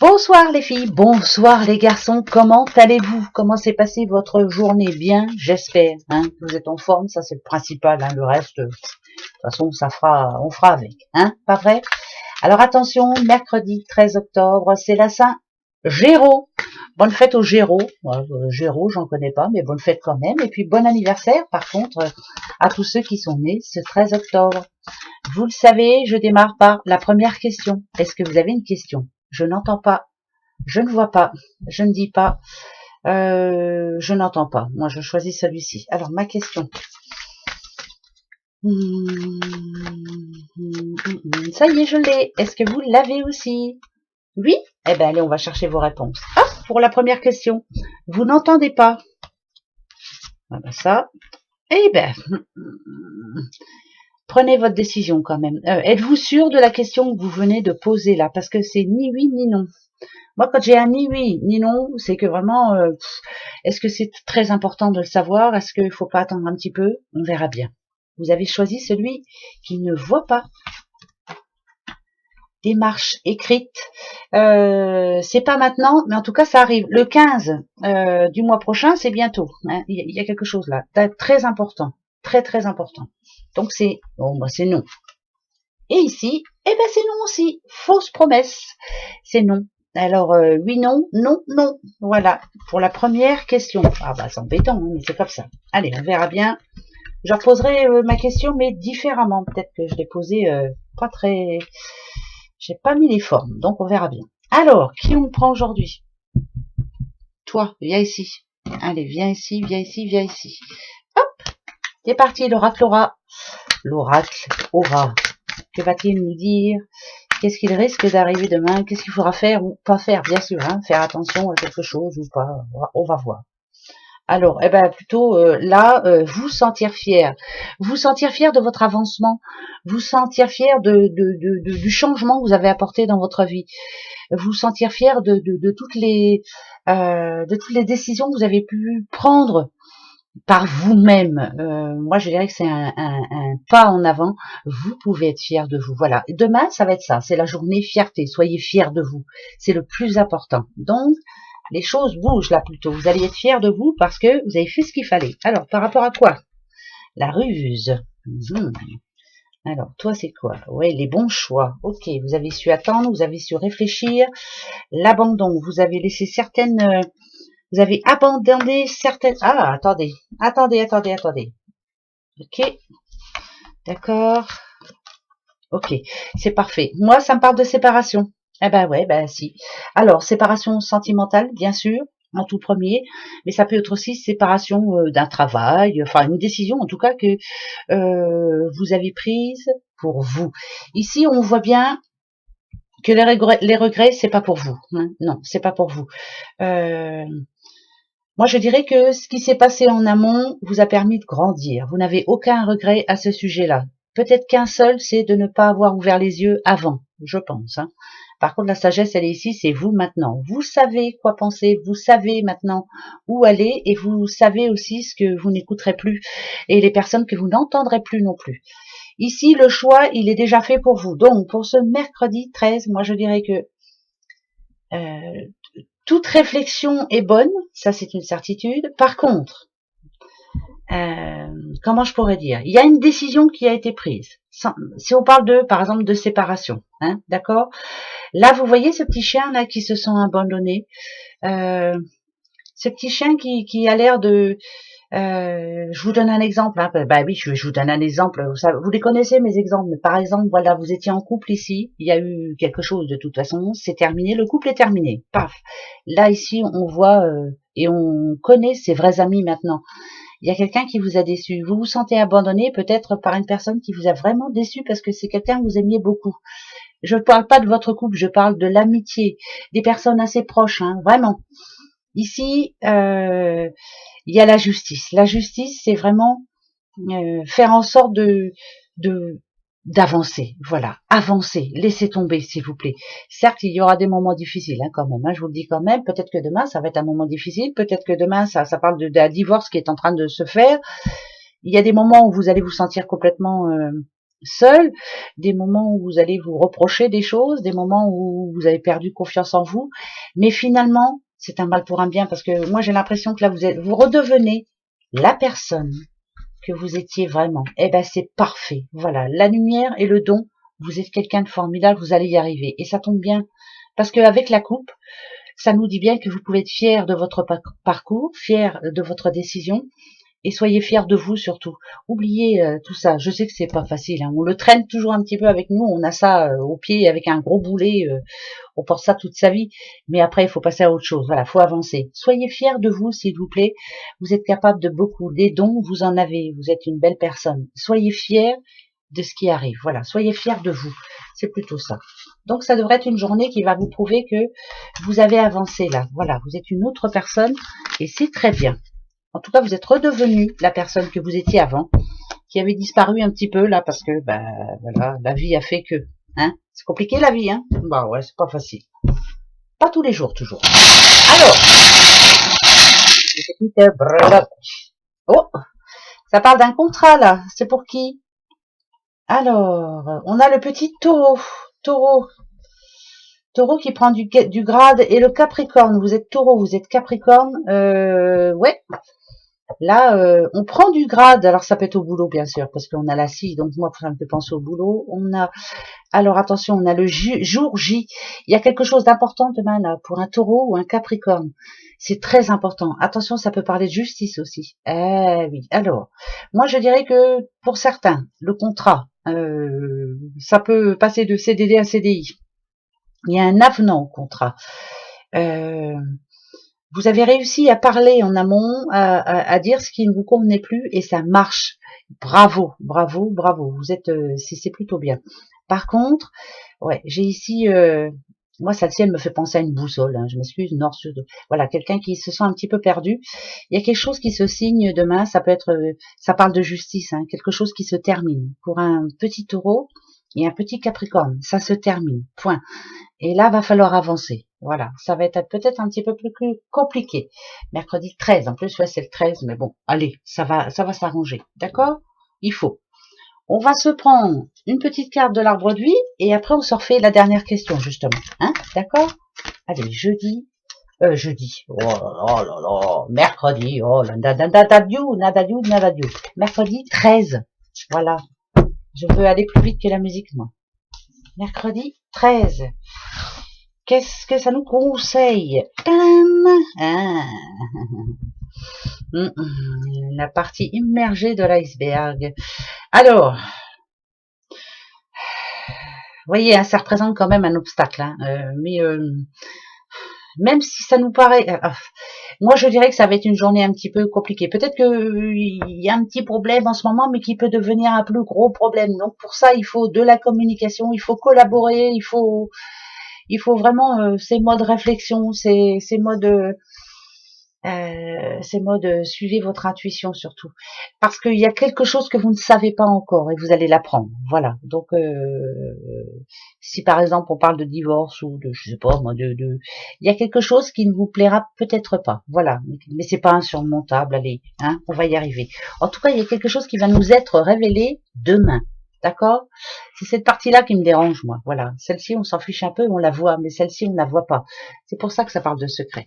Bonsoir les filles, bonsoir les garçons, comment allez-vous? Comment s'est passée votre journée? Bien, j'espère, hein, que vous êtes en forme, ça c'est le principal, hein, le reste, de toute façon, on fera avec, hein, pas vrai? Alors attention, mercredi 13 octobre, c'est la Saint Géraud. Bonne fête aux Géraud. Géraud, j'en connais pas, mais bonne fête quand même. Et puis bon anniversaire, par contre, à tous ceux qui sont nés ce 13 octobre. Vous le savez, je démarre par la première question. Est-ce que vous avez une question? Je n'entends pas, je ne vois pas, je ne dis pas, je n'entends pas. Moi, je choisis celui-ci. Alors, ma question. Ça y est, je l'ai. Est-ce que vous l'avez aussi? Oui? Eh bien, allez, on va chercher vos réponses. Hop, pour la première question. Vous n'entendez pas? Ah ben ça. Eh ben, prenez votre décision quand même. Êtes-vous sûr de la question que vous venez de poser là? Parce que c'est ni oui ni non. Moi, quand j'ai un ni oui ni non, c'est que vraiment, est-ce que c'est très important de le savoir? Est-ce qu'il ne faut pas attendre un petit peu? On verra bien. Vous avez choisi celui qui ne voit pas. Démarche écrite. C'est pas maintenant, mais en tout cas, ça arrive. Le 15 du mois prochain, c'est bientôt. Hein. Il y a quelque chose là, très important. Très, très important. Donc, c'est bon, bah, c'est non. Et ici, eh ben, c'est non aussi. Fausse promesse. C'est non. Alors, oui, non, non, non. Voilà, pour la première question. Ah bah, c'est embêtant, hein, mais c'est comme ça. Allez, on verra bien. Je reposerai ma question, mais différemment. Peut-être que je l'ai posée pas très... J'ai pas mis les formes, donc on verra bien. Alors, qui on prend aujourd'hui? Toi, viens ici. Allez, viens ici, viens ici, viens ici. Hop, c'est parti, l'oracle aura. L'oracle aura. Que va-t-il nous dire? Qu'est-ce qu'il risque d'arriver demain? Qu'est-ce qu'il faudra faire ou pas faire? Bien sûr, hein, faire attention à quelque chose ou pas. On va voir. Alors, eh ben plutôt là, vous sentir fier de votre avancement, vous sentir fier du changement que vous avez apporté dans votre vie, vous sentir fier de toutes les décisions que vous avez pu prendre par vous-même. Moi, je dirais que c'est un pas en avant. Vous pouvez être fier de vous. Voilà. Demain, ça va être ça. C'est la journée fierté. Soyez fiers de vous. C'est le plus important. Donc, les choses bougent là plutôt. Vous allez être fiers de vous parce que vous avez fait ce qu'il fallait. Alors, par rapport à quoi? La ruse. Alors, toi, c'est quoi? Oui, les bons choix. Ok, vous avez su attendre, vous avez su réfléchir. L'abandon, vous avez laissé certaines... vous avez abandonné certaines... Ah, attendez. Ok, d'accord. Ok, c'est parfait. Moi, ça me parle de séparation. Eh ben ouais, ben si. Alors, séparation sentimentale, bien sûr, en tout premier, mais ça peut être aussi séparation d'un travail, enfin une décision en tout cas que vous avez prise pour vous. Ici, on voit bien que les regrets, c'est pas pour vous. Hein. Non, c'est pas pour vous. Moi, je dirais que ce qui s'est passé en amont vous a permis de grandir. Vous n'avez aucun regret à ce sujet-là. Peut-être qu'un seul, c'est de ne pas avoir ouvert les yeux avant, je pense. Hein. Par contre, la sagesse, elle est ici, c'est vous maintenant. Vous savez quoi penser, vous savez maintenant où aller et vous savez aussi ce que vous n'écouterez plus et les personnes que vous n'entendrez plus non plus. Ici, le choix, il est déjà fait pour vous. Donc, pour ce mercredi 13, moi, je dirais que toute réflexion est bonne, ça c'est une certitude. Par contre, comment je pourrais dire? Il y a une décision qui a été prise. Si on parle par exemple, de séparation, hein, d'accord? Là, vous voyez ce petit chien là qui se sent abandonné, ce petit chien qui a l'air de... je vous donne un exemple. Hein. Bah oui, je vous donne un exemple. Vous les connaissez mes exemples. Par exemple, voilà, vous étiez en couple ici. Il y a eu quelque chose de toute façon. C'est terminé. Le couple est terminé. Paf. Là ici, on voit et on connaît ses vrais amis maintenant. Il y a quelqu'un qui vous a déçu. Vous vous sentez abandonné peut-être par une personne qui vous a vraiment déçu parce que c'est quelqu'un que vous aimiez beaucoup. Je ne parle pas de votre couple, je parle de l'amitié, des personnes assez proches, hein, vraiment. Ici, il y a la justice. La justice, c'est vraiment faire en sorte d'avancer. Voilà, avancer. Laissez tomber, s'il vous plaît. Certes, il y aura des moments difficiles, hein, quand même. Hein, je vous le dis quand même. Peut-être que demain, ça va être un moment difficile. Peut-être que demain, ça parle d'un divorce qui est en train de se faire. Il y a des moments où vous allez vous sentir complètement seul, des moments où vous allez vous reprocher des choses, des moments où vous avez perdu confiance en vous, mais finalement, c'est un mal pour un bien, parce que moi j'ai l'impression que là vous redevenez la personne que vous étiez vraiment. Eh ben c'est parfait, voilà, la lumière et le don, vous êtes quelqu'un de formidable, vous allez y arriver, et ça tombe bien, parce qu'avec la coupe, ça nous dit bien que vous pouvez être fier de votre parcours, fier de votre décision, et soyez fiers de vous surtout. Oubliez tout ça. Je sais que c'est pas facile, hein. On le traîne toujours un petit peu avec nous. On a ça au pied avec un gros boulet. On porte ça toute sa vie. Mais après, il faut passer à autre chose. Voilà, faut avancer. Soyez fiers de vous, s'il vous plaît. Vous êtes capable de beaucoup. Des dons, vous en avez. Vous êtes une belle personne. Soyez fiers de ce qui arrive. Voilà, soyez fiers de vous. C'est plutôt ça. Donc ça devrait être une journée qui va vous prouver que vous avez avancé là. Voilà, vous êtes une autre personne et c'est très bien. En tout cas, vous êtes redevenu la personne que vous étiez avant, qui avait disparu un petit peu là, parce que voilà, la vie a fait que, hein, c'est compliqué la vie, hein. Bah ouais, c'est pas facile. Pas tous les jours toujours. Alors, oh, ça parle d'un contrat là. C'est pour qui? Alors, on a le petit taureau, taureau qui prend du grade, et le capricorne. Vous êtes taureau, vous êtes capricorne. Ouais. Là, on prend du grade. Alors, ça peut être au boulot, bien sûr, parce qu'on a la scie. Donc, moi, ça me fait penser au boulot. On a, alors, attention, on a le jour J. Il y a quelque chose d'important demain, là, pour un taureau ou un capricorne. C'est très important. Attention, ça peut parler de justice aussi. Eh oui. Alors, moi, je dirais que, pour certains, le contrat, ça peut passer de CDD à CDI. Il y a un avenant au contrat. Vous avez réussi à parler en amont, à dire ce qui ne vous convenait plus, et ça marche. Bravo, bravo, bravo. Vous êtes, c'est plutôt bien. Par contre, ouais, j'ai ici, moi, celle-ci, elle me fait penser à une boussole. Hein, je m'excuse, nord-sud. Voilà, quelqu'un qui se sent un petit peu perdu. Il y a quelque chose qui se signe demain. Ça peut être, ça parle de justice, hein, quelque chose qui se termine. Pour un petit taureau et un petit capricorne, ça se termine. Point. Et là, va falloir avancer. Voilà, ça va être peut-être un petit peu plus compliqué. Mercredi 13, en plus, ouais, c'est le 13, mais bon, allez, ça va s'arranger. D'accord? Il faut. On va se prendre une petite carte de l'arbre de vie, et après, on se refait la dernière question, justement. Hein? D'accord? Allez, jeudi. Oh là là, mercredi, oh là, nada du. Mercredi 13. Voilà. Je veux aller plus vite que la musique, moi. Mercredi 13. Qu'est-ce que ça nous conseille? La partie immergée de l'iceberg. Alors, vous voyez, hein, ça représente quand même un obstacle. Hein, mais même si ça nous paraît... moi, je dirais que ça va être une journée un petit peu compliquée. Peut-être qu'il y a un petit problème en ce moment, mais qui peut devenir un plus gros problème. Donc, pour ça, il faut de la communication, il faut collaborer, il faut vraiment ces modes réflexion, ces modes suivez votre intuition surtout, parce qu'il y a quelque chose que vous ne savez pas encore et vous allez l'apprendre. Voilà. Donc si par exemple on parle de divorce ou de, je sais pas moi, il y a quelque chose qui ne vous plaira peut-être pas. Voilà. Mais c'est pas insurmontable. Allez, hein, on va y arriver. En tout cas, il y a quelque chose qui va nous être révélé demain. D'accord? C'est cette partie-là qui me dérange, moi. Voilà. Celle-ci, on s'en fiche un peu, on la voit, mais celle-ci, on ne la voit pas. C'est pour ça que ça parle de secret.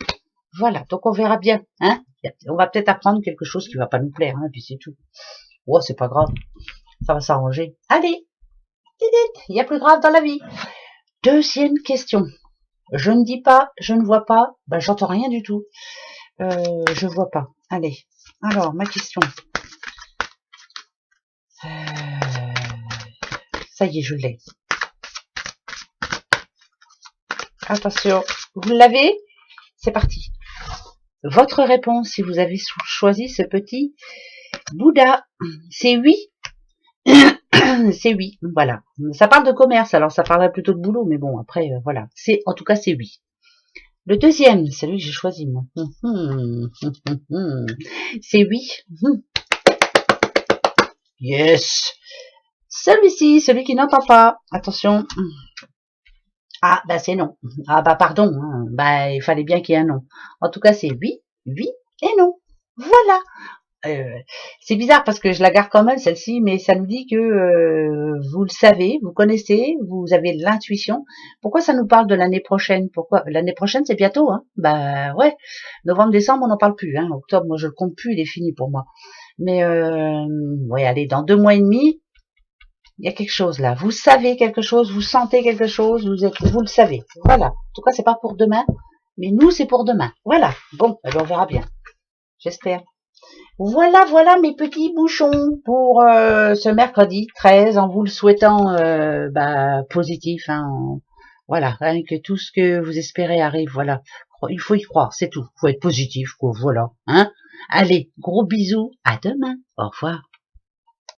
Voilà. Donc, on verra bien, hein. On va peut-être apprendre quelque chose qui va pas nous plaire, hein, et puis c'est tout. Oh, c'est pas grave. Ça va s'arranger. Allez. Il y a plus grave dans la vie. Deuxième question. Je ne dis pas, je ne vois pas, ben, j'entends rien du tout. Je vois pas. Allez. Alors, ma question. Ça y est, je l'ai. Attention, vous l'avez? C'est parti. Votre réponse, si vous avez choisi ce petit Bouddha, c'est oui. C'est oui, voilà. Ça parle de commerce, alors ça parlerait plutôt de boulot, mais bon, après, voilà. En tout cas, c'est oui. Le deuxième, c'est celui que j'ai choisi, moi. C'est oui. Yes. Celui-ci, celui qui n'entend pas. Attention. Ah, bah c'est non. Ah, bah pardon. Hein. Bah, il fallait bien qu'il y ait un non. En tout cas, c'est oui, oui et non. Voilà. C'est bizarre parce que je la garde quand même celle-ci, mais ça nous dit que vous le savez, vous connaissez, vous avez l'intuition. Pourquoi ça nous parle de l'année prochaine? Pourquoi l'année prochaine c'est bientôt, hein? Bah ouais, novembre, décembre on n'en parle plus, hein. Octobre, moi je le compte plus, il est fini pour moi. Mais ouais, allez, dans 2 mois et demi, il y a quelque chose là. Vous savez quelque chose, vous sentez quelque chose, vous le savez. Voilà. En tout cas, c'est pas pour demain, mais nous c'est pour demain. Voilà. Bon, alors on verra bien. J'espère. Voilà, voilà mes petits bouchons pour ce mercredi 13, en vous le souhaitant positif. Hein, voilà, hein, que tout ce que vous espérez arrive. Voilà, il faut y croire, c'est tout. Il faut être positif, quoi. Voilà. Hein. Allez, gros bisous. À demain. Au revoir.